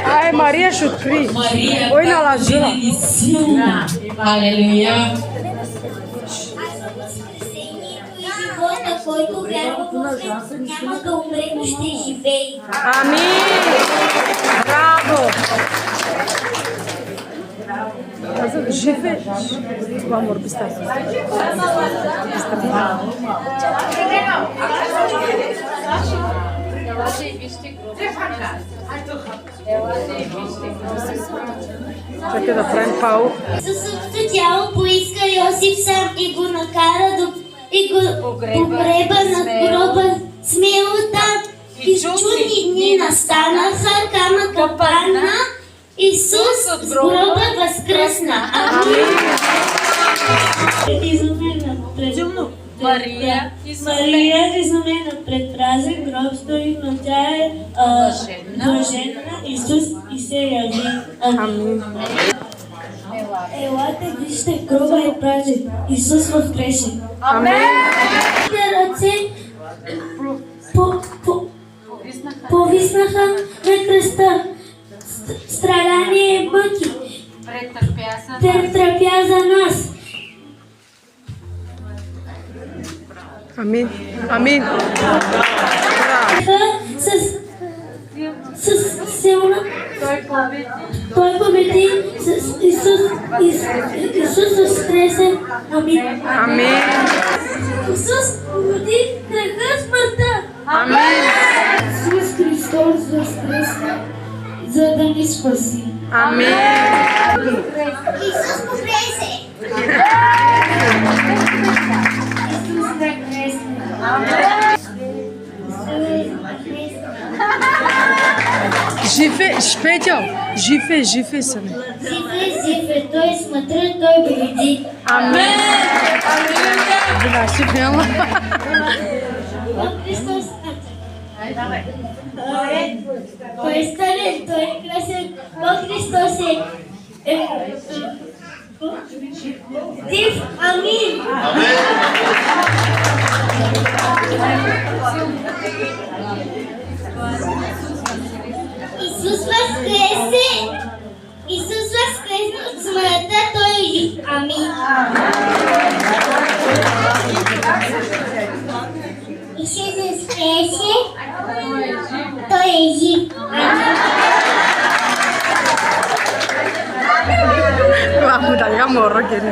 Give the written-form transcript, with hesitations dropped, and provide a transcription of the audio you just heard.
Ai, Maria Shukri. Oi, na Lazula. Aleluia. Amém. Bravo. Живе. Това мор би става. Чакай да правим пау. Съсъдното тяло поиска Йосиф сам и го накара и го погреба на гроба смело там. И чудни дни настанаха, камъка падна, Исус с гроба възкръсна. Амин. Мария, изумена пред празен гроб стои, но тя е блаженна. Исус и се яви. Амин. Елате, вижте, гроба е празен. Исус възкресе. Амин. Ръце повиснаха на кръста. Страдание и мъки претърпя за нас. Амин. Амин. С силна той победи Исус възкресе. Амин. Амин. Исус победи греха, смъртта. Амин. Исус Христос възкресе, за да ни спаси. Амин. Исус воскресе! Исус воскресе! Живе, Петя, живе са ми. Живе, той смотри, той победи. Амин. Да, си пела. Христос. Той е старен, той е красен, но Христос е див. Амин. Исус възкресе! Исус възкресе от смъртта, той е жив. Амин. Исус възкресе, той е жив. Aku dah yang morok gini.